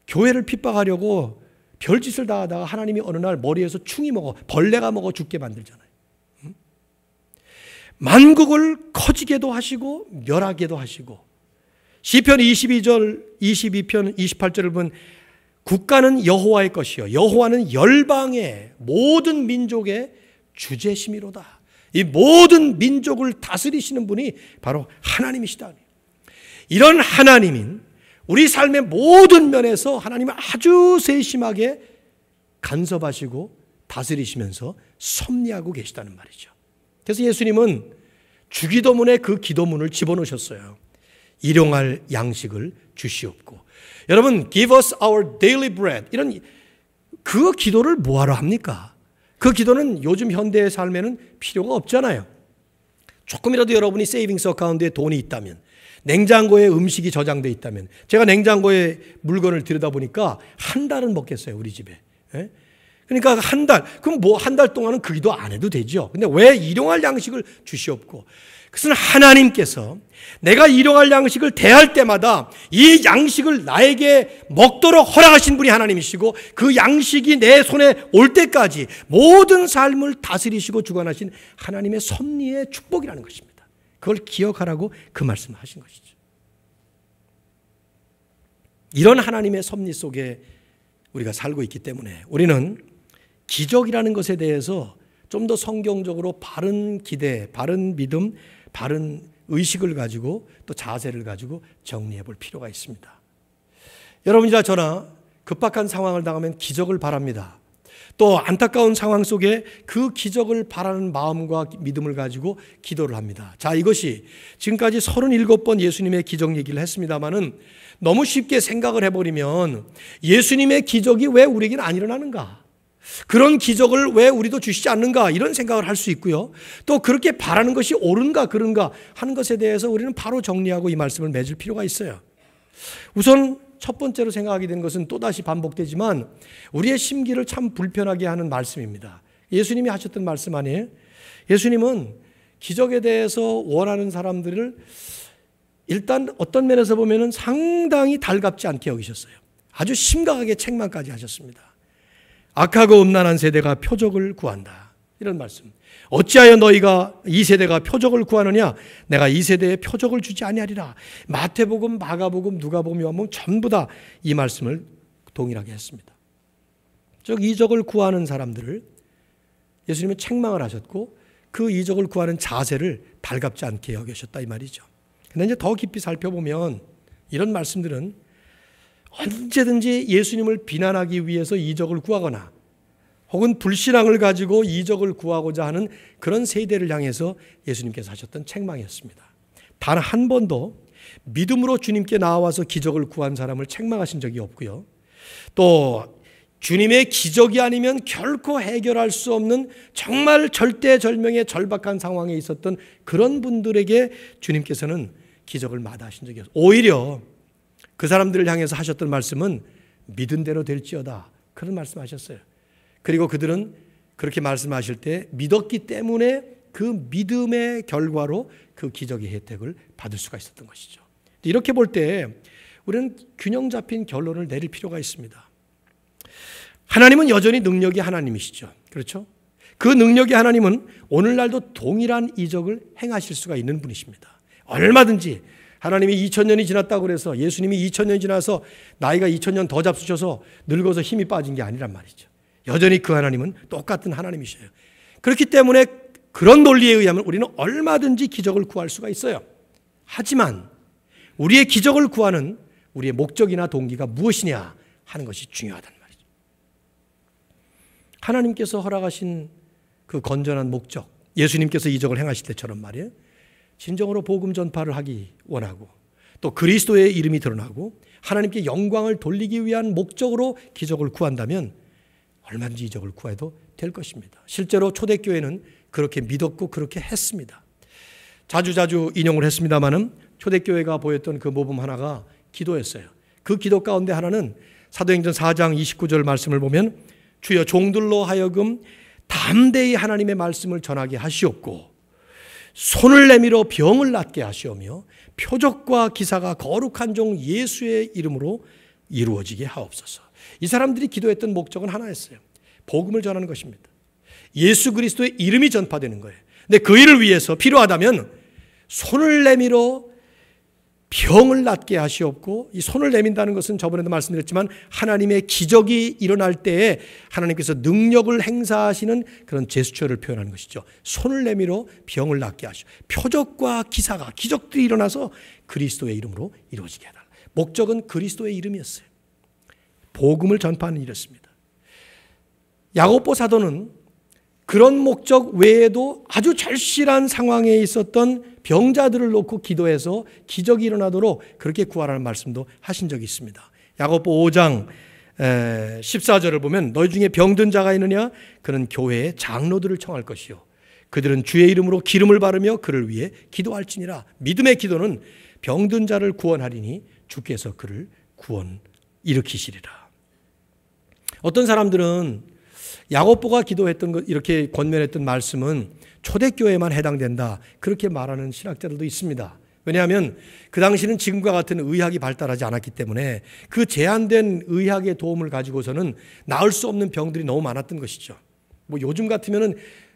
교회를 핍박하려고 별짓을 다 하다가 하나님이 어느 날 머리에서 벌레가 먹어 죽게 만들잖아요. 만국을 커지게도 하시고 멸하게도 하시고 시편 22편 28절을 보면 국가는 여호와의 것이요 여호와는 열방의 모든 민족의 주제심이로다. 이 모든 민족을 다스리시는 분이 바로 하나님이시다. 이런 하나님인 우리 삶의 모든 면에서 하나님은 아주 세심하게 간섭하시고 다스리시면서 섭리하고 계시다는 말이죠. 그래서 예수님은 주기도문에 그 기도문을 집어넣으셨어요. 일용할 양식을 주시옵고. 여러분, give us our daily bread. 이런 그 기도를 뭐하러 합니까? 그 기도는 요즘 현대의 삶에는 필요가 없잖아요. 조금이라도 여러분이 세이빙스 어카운트에 돈이 있다면, 냉장고에 음식이 저장되어 있다면, 제가 냉장고에 물건을 들여다보니까 한 달은 먹겠어요, 우리 집에. 예? 그러니까 한 달, 그럼 뭐 한 달 동안은 그 기도 안 해도 되죠. 근데 왜 일용할 양식을 주시옵고? 그것은 하나님께서 내가 일용할 양식을 대할 때마다 이 양식을 나에게 먹도록 허락하신 분이 하나님이시고, 그 양식이 내 손에 올 때까지 모든 삶을 다스리시고 주관하신 하나님의 섭리의 축복이라는 것입니다. 그걸 기억하라고 그 말씀을 하신 것이죠. 이런 하나님의 섭리 속에 우리가 살고 있기 때문에 우리는 기적이라는 것에 대해서 좀 더 성경적으로 바른 기대, 바른 믿음, 바른 의식을 가지고 또 자세를 가지고 정리해 볼 필요가 있습니다. 여러분이나 저나 급박한 상황을 당하면 기적을 바랍니다. 또 안타까운 상황 속에 그 기적을 바라는 마음과 믿음을 가지고 기도를 합니다. 자, 이것이 지금까지 37번 예수님의 기적 얘기를 했습니다마는 너무 쉽게 생각을 해버리면 예수님의 기적이 왜 우리에게는 안 일어나는가? 그런 기적을 왜 우리도 주시지 않는가? 이런 생각을 할 수 있고요. 또 그렇게 바라는 것이 옳은가 그른가 하는 것에 대해서 우리는 바로 정리하고 이 말씀을 맺을 필요가 있어요. 우선 첫 번째로 생각하게 된 것은 또다시 반복되지만 우리의 심기를 참 불편하게 하는 말씀입니다. 예수님이 하셨던 말씀 아니에요? 예수님은 기적에 대해서 원하는 사람들을 일단 어떤 면에서 보면 상당히 달갑지 않게 여기셨어요. 아주 심각하게 책망까지 하셨습니다. 악하고 음란한 세대가 표적을 구한다. 이런 말씀. 어찌하여 너희가 이 세대가 표적을 구하느냐? 내가 이 세대에 표적을 주지 아니하리라. 마태복음, 마가복음, 누가복음, 요한복음 전부 다 이 말씀을 동일하게 했습니다. 즉 이적을 구하는 사람들을 예수님은 책망을 하셨고 그 이적을 구하는 자세를 달갑지 않게 여기셨다 이 말이죠. 그런데 이제 더 깊이 살펴보면 이런 말씀들은 언제든지 예수님을 비난하기 위해서 이적을 구하거나 혹은 불신앙을 가지고 이적을 구하고자 하는 그런 세대를 향해서 예수님께서 하셨던 책망이었습니다. 단 한 번도 믿음으로 주님께 나와서 기적을 구한 사람을 책망하신 적이 없고요. 또 주님의 기적이 아니면 결코 해결할 수 없는 정말 절대절명의 절박한 상황에 있었던 그런 분들에게 주님께서는 기적을 마다하신 적이 없어요. 오히려 그 사람들을 향해서 하셨던 말씀은 믿은 대로 될지어다. 그런 말씀하셨어요. 그리고 그들은 그렇게 말씀하실 때 믿었기 때문에 그 믿음의 결과로 그 기적의 혜택을 받을 수가 있었던 것이죠. 이렇게 볼 때 우리는 균형 잡힌 결론을 내릴 필요가 있습니다. 하나님은 여전히 능력이 하나님이시죠. 그렇죠? 그 능력의 하나님은 오늘날도 동일한 이적을 행하실 수가 있는 분이십니다. 얼마든지 하나님이 2000년이 지났다고 그래서 예수님이 2000년이 지나서 나이가 2000년 더 잡수셔서 늙어서 힘이 빠진 게 아니란 말이죠. 여전히 그 하나님은 똑같은 하나님이셔요. 그렇기 때문에 그런 논리에 의하면 우리는 얼마든지 기적을 구할 수가 있어요. 하지만 우리의 기적을 구하는 우리의 목적이나 동기가 무엇이냐 하는 것이 중요하다는 말이죠. 하나님께서 허락하신 그 건전한 목적, 예수님께서 이적을 행하실 때처럼 말이에요. 진정으로 복음 전파를 하기 원하고 또 그리스도의 이름이 드러나고 하나님께 영광을 돌리기 위한 목적으로 기적을 구한다면 얼마든지 이적을 구해도 될 것입니다. 실제로 초대교회는 그렇게 믿었고 그렇게 했습니다. 자주 인용을 했습니다마는 초대교회가 보였던 그 모범 하나가 기도였어요. 그 기도 가운데 하나는 사도행전 4장 29절 말씀을 보면 주여 종들로 하여금 담대히 하나님의 말씀을 전하게 하시옵고 손을 내밀어 병을 낫게 하시오며 표적과 기사가 거룩한 종 예수의 이름으로 이루어지게 하옵소서. 이 사람들이 기도했던 목적은 하나였어요. 복음을 전하는 것입니다. 예수 그리스도의 이름이 전파되는 거예요. 근데 그 일을 위해서 필요하다면 손을 내밀어 병을 낫게 하시옵고, 이 손을 내민다는 것은 저번에도 말씀드렸지만 하나님의 기적이 일어날 때에 하나님께서 능력을 행사하시는 그런 제스처를 표현하는 것이죠. 손을 내밀어 병을 낫게 하시오. 표적과 기사가, 기적들이 일어나서 그리스도의 이름으로 이루어지게 해달라. 목적은 그리스도의 이름이었어요. 복음을 전파하는 일이었습니다. 야고보 사도는 그런 목적 외에도 아주 절실한 상황에 있었던 병자들을 놓고 기도해서 기적이 일어나도록 그렇게 구하라는 말씀도 하신 적이 있습니다. 야고보 5장 14절을 보면 너희 중에 병든 자가 있느냐? 그는 교회의 장로들을 청할 것이요 그들은 주의 이름으로 기름을 바르며 그를 위해 기도할지니라. 믿음의 기도는 병든 자를 구원하리니 주께서 그를 구원 일으키시리라. 어떤 사람들은 야고보가 기도했던 것, 이렇게 권면했던 말씀은 초대교회에만 해당된다, 그렇게 말하는 신학자들도 있습니다. 왜냐하면 그 당시는 지금과 같은 의학이 발달하지 않았기 때문에 그 제한된 의학의 도움을 가지고서는 나을 수 없는 병들이 너무 많았던 것이죠. 뭐 요즘 같으면은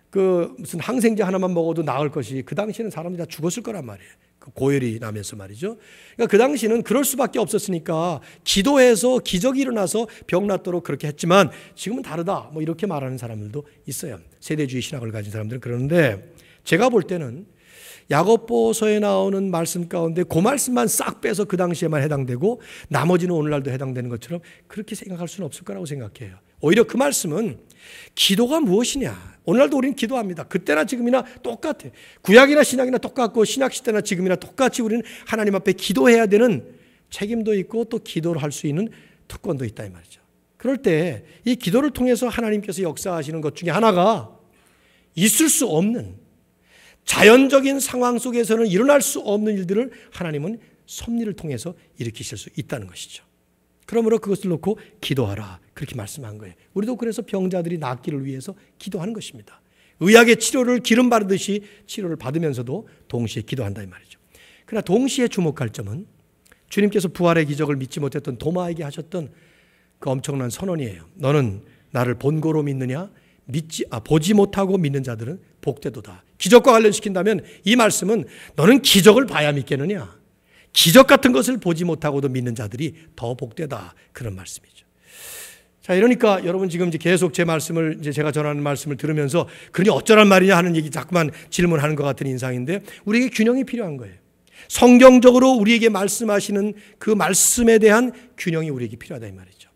그 무슨 항생제 하나만 먹어도 나을 것이 그 당시에는 사람들이 다 죽었을 거란 말이에요. 그 고열이 나면서 말이죠. 그러니까 그 당시는 그럴 수밖에 없었으니까 기도해서 기적이 일어나서 병 낫도록 그렇게 했지만 지금은 다르다, 뭐 이렇게 말하는 사람들도 있어요. 세대주의 신학을 가진 사람들은. 그러는데 제가 볼 때는 야고보서에 나오는 말씀 가운데 그 말씀만 싹 빼서 그 당시에만 해당되고 나머지는 오늘날도 해당되는 것처럼 그렇게 생각할 수는 없을 거라고 생각해요. 오히려 그 말씀은 기도가 무엇이냐, 오늘날도 우리는 기도합니다. 그때나 지금이나 똑같아. 구약이나 신약이나 똑같고 신약 시대나 지금이나 똑같이 우리는 하나님 앞에 기도해야 되는 책임도 있고 또 기도를 할 수 있는 특권도 있다 이 말이죠. 그럴 때 이 기도를 통해서 하나님께서 역사하시는 것 중에 하나가 있을 수 없는 자연적인 상황 속에서는 일어날 수 없는 일들을 하나님은 섭리를 통해서 일으키실 수 있다는 것이죠. 그러므로 그것을 놓고 기도하라, 그렇게 말씀한 거예요. 우리도 그래서 병자들이 낫기를 위해서 기도하는 것입니다. 의학의 치료를 기름 바르듯이 치료를 받으면서도 동시에 기도한다 이 말이죠. 그러나 동시에 주목할 점은 주님께서 부활의 기적을 믿지 못했던 도마에게 하셨던 그 엄청난 선언이에요. 너는 나를 본고로 믿느냐? 보지 못하고 믿는 자들은 복되도다. 기적과 관련시킨다면 이 말씀은 너는 기적을 봐야 믿겠느냐? 기적 같은 것을 보지 못하고도 믿는 자들이 더 복되다, 그런 말씀이죠. 자, 이러니까 여러분 지금 이제 계속 제 말씀을, 이제 제가 전하는 말씀을 들으면서 그러니 어쩌란 말이냐 하는 얘기 자꾸만 질문하는 것 같은 인상인데, 우리에게 균형이 필요한 거예요. 성경적으로 우리에게 말씀하시는 그 말씀에 대한 균형이 우리에게 필요하다 이 말이죠.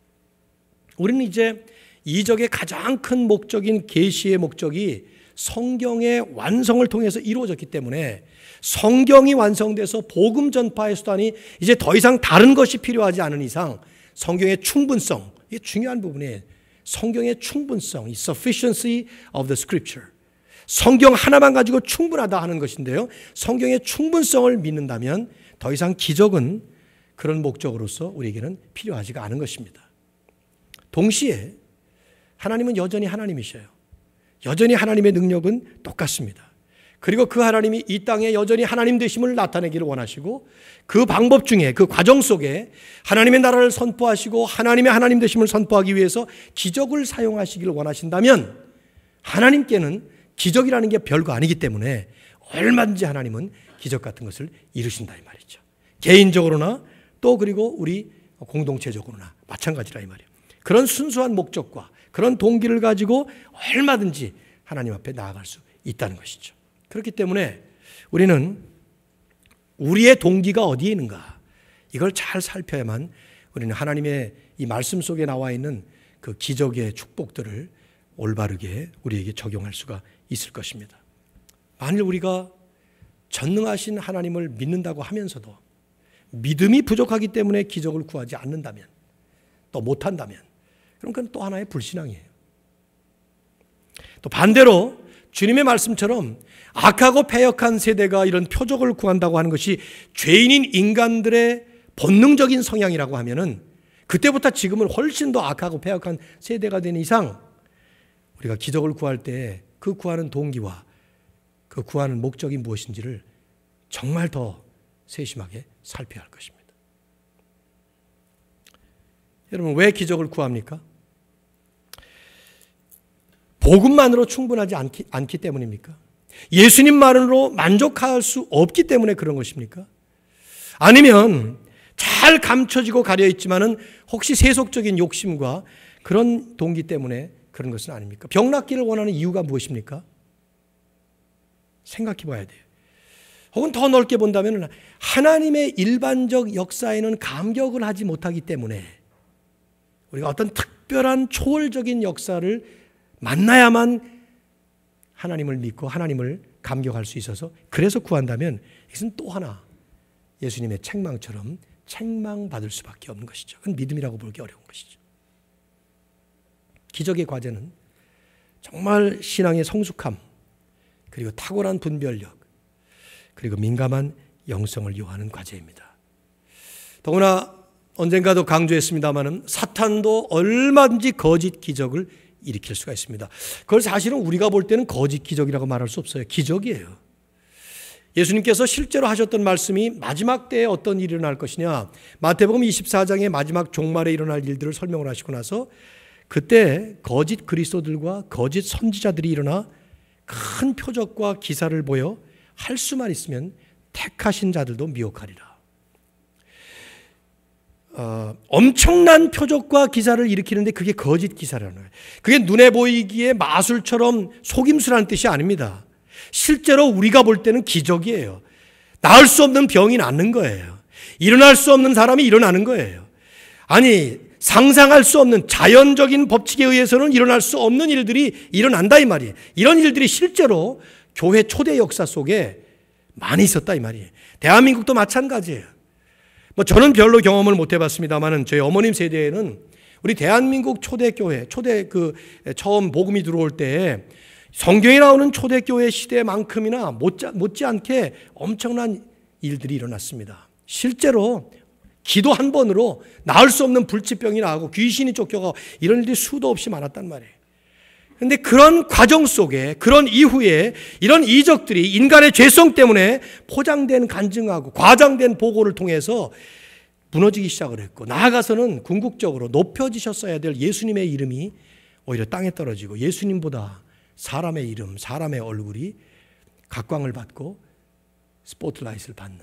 우리는 이제 이적의 가장 큰 목적인 계시의 목적이 성경의 완성을 통해서 이루어졌기 때문에 성경이 완성돼서 복음 전파의 수단이 이제 더 이상 다른 것이 필요하지 않은 이상 성경의 충분성, 이게 중요한 부분이에요. 성경의 충분성, sufficiency of the scripture. 성경 하나만 가지고 충분하다 하는 것인데요. 성경의 충분성을 믿는다면 더 이상 기적은 그런 목적으로서 우리에게는 필요하지가 않은 것입니다. 동시에 하나님은 여전히 하나님이셔요. 여전히 하나님의 능력은 똑같습니다. 그리고 그 하나님이 이 땅에 여전히 하나님 되심을 나타내기를 원하시고 그 방법 중에, 그 과정 속에 하나님의 나라를 선포하시고 하나님의 하나님 되심을 선포하기 위해서 기적을 사용하시기를 원하신다면 하나님께는 기적이라는 게 별거 아니기 때문에 얼마든지 하나님은 기적 같은 것을 이루신다 이 말이죠. 개인적으로나 또 그리고 우리 공동체적으로나 마찬가지라 이 말이에요. 그런 순수한 목적과 그런 동기를 가지고 얼마든지 하나님 앞에 나아갈 수 있다는 것이죠. 그렇기 때문에 우리는 우리의 동기가 어디에 있는가, 이걸 잘 살펴야만 우리는 하나님의 이 말씀 속에 나와 있는 그 기적의 축복들을 올바르게 우리에게 적용할 수가 있을 것입니다. 만일 우리가 전능하신 하나님을 믿는다고 하면서도 믿음이 부족하기 때문에 기적을 구하지 않는다면, 또 못한다면, 그럼 그건 또 하나의 불신앙이에요. 또 반대로 주님의 말씀처럼 악하고 패역한 세대가 이런 표적을 구한다고 하는 것이 죄인인 인간들의 본능적인 성향이라고 하면은 그때부터 지금은 훨씬 더 악하고 패역한 세대가 된 이상 우리가 기적을 구할 때 그 구하는 동기와 그 구하는 목적이 무엇인지를 정말 더 세심하게 살펴야 할 것입니다. 여러분, 왜 기적을 구합니까? 복음만으로 충분하지 않기 때문입니까? 예수님만으로 만족할 수 없기 때문에 그런 것입니까? 아니면 잘 감춰지고 가려 있지만은 혹시 세속적인 욕심과 그런 동기 때문에 그런 것은 아닙니까? 병 낫기를 원하는 이유가 무엇입니까? 생각해 봐야 돼요. 혹은 더 넓게 본다면 하나님의 일반적 역사에는 감격을 하지 못하기 때문에 우리가 어떤 특별한 초월적인 역사를 만나야만 하나님을 믿고 하나님을 감격할 수 있어서 그래서 구한다면 이것은 또 하나 예수님의 책망처럼 책망받을 수밖에 없는 것이죠. 그건 믿음이라고 보기 어려운 것이죠. 기적의 과제는 정말 신앙의 성숙함, 그리고 탁월한 분별력, 그리고 민감한 영성을 요하는 과제입니다. 더구나 언젠가도 강조했습니다마는 사탄도 얼마든지 거짓 기적을 일으킬 수가 있습니다. 그걸 사실은 우리가 볼 때는 거짓 기적이라고 말할 수 없어요. 기적이에요. 예수님께서 실제로 하셨던 말씀이 마지막 때에 어떤 일이 일어날 것이냐, 마태복음 24장의 마지막 종말에 일어날 일들을 설명을 하시고 나서 그때 거짓 그리스도들과 거짓 선지자들이 일어나 큰 표적과 기사를 보여 할 수만 있으면 택하신 자들도 미혹하리라. 엄청난 표적과 기사를 일으키는데 그게 거짓 기사라는 거예요. 그게 눈에 보이기에 마술처럼 속임수라는 뜻이 아닙니다. 실제로 우리가 볼 때는 기적이에요. 나을 수 없는 병이 낫는 거예요. 일어날 수 없는 사람이 일어나는 거예요. 아니, 상상할 수 없는 자연적인 법칙에 의해서는 일어날 수 없는 일들이 일어난다 이 말이에요. 이런 일들이 실제로 교회 초대 역사 속에 많이 있었다 이 말이에요. 대한민국도 마찬가지예요. 저는 별로 경험을 못 해봤습니다만은 저희 어머님 세대에는 우리 대한민국 초대교회, 처음 복음이 들어올 때 성경에 나오는 초대교회 시대만큼이나 못지않게 엄청난 일들이 일어났습니다. 실제로 기도 한 번으로 나을 수 없는 불치병이 나고 귀신이 쫓겨가고 이런 일들이 수도 없이 많았단 말이에요. 그런데 그런 과정 속에, 그런 이후에 이런 이적들이 인간의 죄성 때문에 포장된 간증하고 과장된 보고를 통해서 무너지기 시작을 했고, 나아가서는 궁극적으로 높여지셨어야 될 예수님의 이름이 오히려 땅에 떨어지고 예수님보다 사람의 이름, 사람의 얼굴이 각광을 받고 스포트라이트를 받는,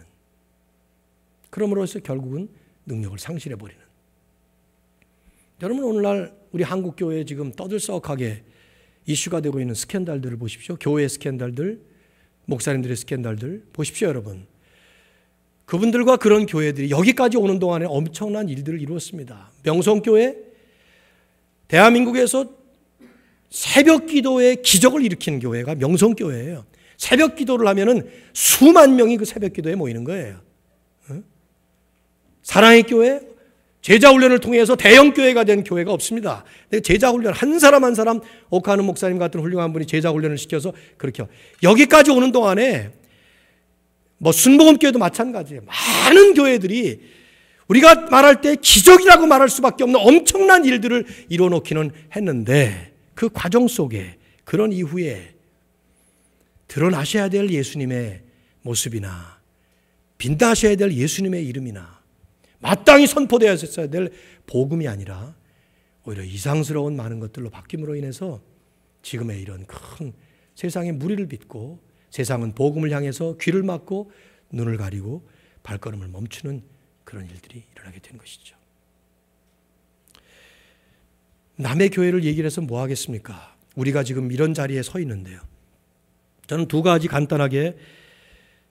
그러므로서 결국은 능력을 상실해버리는. 여러분, 오늘날 우리 한국교회에 지금 떠들썩하게 이슈가 되고 있는 스캔들들을 보십시오. 교회 스캔들들, 목사님들의 스캔들들 보십시오. 여러분, 그분들과 그런 교회들이 여기까지 오는 동안에 엄청난 일들을 이루었습니다. 명성교회, 대한민국에서 새벽 기도의 기적을 일으키는 교회가 명성교회예요. 새벽 기도를 하면은 수만 명이 그 새벽 기도에 모이는 거예요. 사랑의 교회, 제자훈련을 통해서 대형교회가 된 교회가 없습니다. 제자훈련, 한 사람 한 사람, 오카는 목사님 같은 훌륭한 분이 제자훈련을 시켜서 그렇게 여기까지 오는 동안에 순복음교회도 마찬가지예요. 많은 교회들이 우리가 말할 때 기적이라고 말할 수밖에 없는 엄청난 일들을 이뤄놓기는 했는데, 그 과정 속에, 그런 이후에 드러나셔야 될 예수님의 모습이나 빛나셔야 될 예수님의 이름이나 마땅히 선포되어야 될 복음이 아니라 오히려 이상스러운 많은 것들로 바뀜으로 인해서 지금의 이런 큰 세상의 무리를 빚고, 세상은 복음을 향해서 귀를 막고 눈을 가리고 발걸음을 멈추는 그런 일들이 일어나게 된 것이죠. 남의 교회를 얘기를 해서 뭐 하겠습니까? 우리가 지금 이런 자리에 서 있는데요. 저는 두 가지 간단하게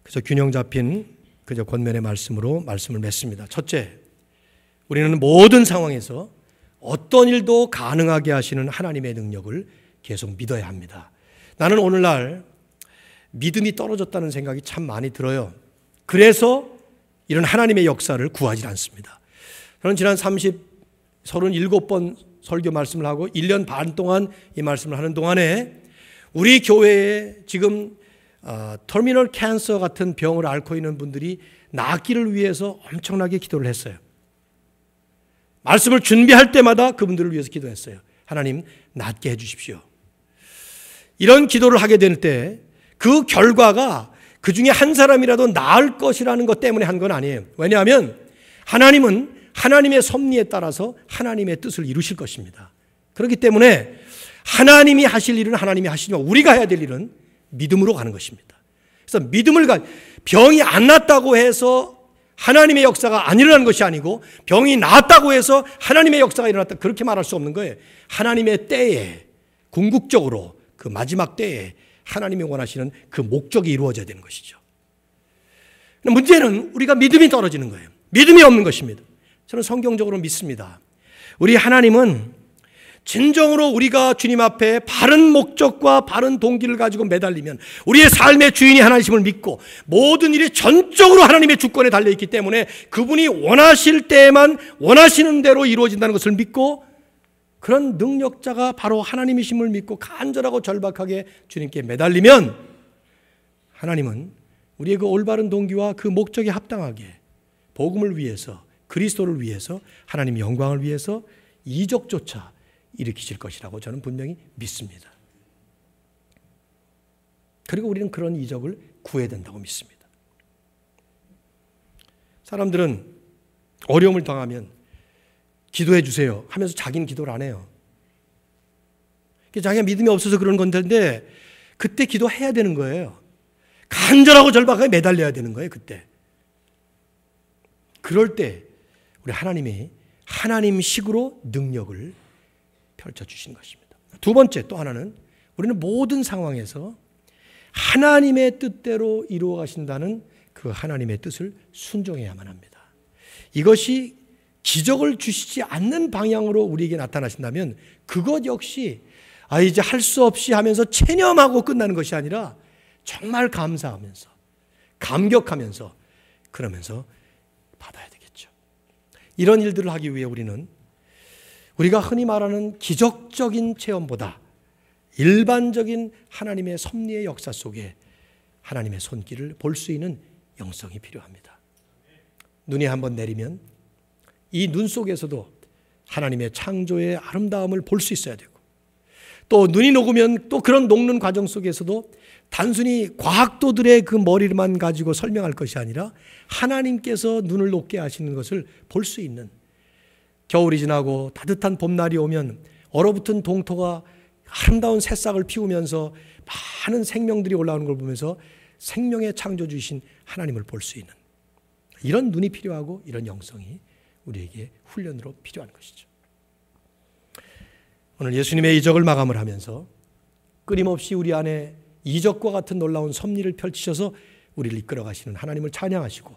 그저 균형 잡힌 그저 권면의 말씀으로 말씀을 맺습니다. 첫째, 우리는 모든 상황에서 어떤 일도 가능하게 하시는 하나님의 능력을 계속 믿어야 합니다. 나는 오늘날 믿음이 떨어졌다는 생각이 참 많이 들어요. 그래서 이런 하나님의 역사를 구하지 않습니다. 저는 지난 37번 설교 말씀을 하고 1년 반 동안 이 말씀을 하는 동안에 우리 교회에 지금 터미널 캔서 같은 병을 앓고 있는 분들이 낫기를 위해서 엄청나게 기도를 했어요. 말씀을 준비할 때마다 그분들을 위해서 기도했어요. 하나님, 낫게 해주십시오. 이런 기도를 하게 될 때 그 결과가 그 중에 한 사람이라도 나을 것이라는 것 때문에 한 건 아니에요. 왜냐하면 하나님은 하나님의 섭리에 따라서 하나님의 뜻을 이루실 것입니다. 그렇기 때문에 하나님이 하실 일은 하나님이 하시지만 우리가 해야 될 일은 믿음으로 가는 것입니다. 그래서 병이 안 낫다고 해서 하나님의 역사가 안 일어나는 것이 아니고, 병이 낫다고 해서 하나님의 역사가 일어났다, 그렇게 말할 수 없는 거예요. 하나님의 때에, 궁극적으로 그 마지막 때에 하나님이 원하시는 그 목적이 이루어져야 되는 것이죠. 문제는 우리가 믿음이 떨어지는 거예요. 믿음이 없는 것입니다. 저는 성경적으로 믿습니다. 우리 하나님은 진정으로 우리가 주님 앞에 바른 목적과 바른 동기를 가지고 매달리면, 우리의 삶의 주인이 하나님을 믿고 모든 일이 전적으로 하나님의 주권에 달려있기 때문에 그분이 원하실 때에만 원하시는 대로 이루어진다는 것을 믿고, 그런 능력자가 바로 하나님이심을 믿고 간절하고 절박하게 주님께 매달리면, 하나님은 우리의 그 올바른 동기와 그 목적에 합당하게 복음을 위해서, 그리스도를 위해서, 하나님의 영광을 위해서 이적조차 일으키실 것이라고 저는 분명히 믿습니다. 그리고 우리는 그런 이적을 구해야 된다고 믿습니다. 사람들은 어려움을 당하면 기도해 주세요 하면서 자기는 기도를 안 해요. 자기가 믿음이 없어서 그런 건데, 그때 기도해야 되는 거예요. 간절하고 절박하게 매달려야 되는 거예요. 그때. 그럴 때 우리 하나님이 하나님식으로 능력을 펼쳐주신 것입니다. 두 번째, 또 하나는 우리는 모든 상황에서 하나님의 뜻대로 이루어 가신다는 그 하나님의 뜻을 순종해야만 합니다. 이것이 기적을 주시지 않는 방향으로 우리에게 나타나신다면 그것 역시 이제 할 수 없이 하면서 체념하고 끝나는 것이 아니라 정말 감사하면서, 감격하면서, 그러면서 받아야 되겠죠. 이런 일들을 하기 위해 우리가 흔히 말하는 기적적인 체험보다 일반적인 하나님의 섭리의 역사 속에 하나님의 손길을 볼 수 있는 영성이 필요합니다. 눈이 한번 내리면 이 눈 속에서도 하나님의 창조의 아름다움을 볼 수 있어야 되고, 또 눈이 녹으면 또 그런 녹는 과정 속에서도 단순히 과학도들의 그 머리만 가지고 설명할 것이 아니라 하나님께서 눈을 녹게 하시는 것을 볼 수 있는, 겨울이 지나고 따뜻한 봄날이 오면 얼어붙은 동토가 아름다운 새싹을 피우면서 많은 생명들이 올라오는 걸 보면서 생명의 창조주이신 하나님을 볼 수 있는 이런 눈이 필요하고, 이런 영성이 우리에게 훈련으로 필요한 것이죠. 오늘 예수님의 이적을 마감을 하면서 끊임없이 우리 안에 이적과 같은 놀라운 섭리를 펼치셔서 우리를 이끌어 가시는 하나님을 찬양하시고,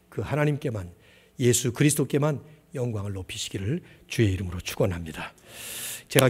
그 하나님께만, 예수 그리스도께만 영광을 높이시기를 주의 이름으로 축원합니다. 제가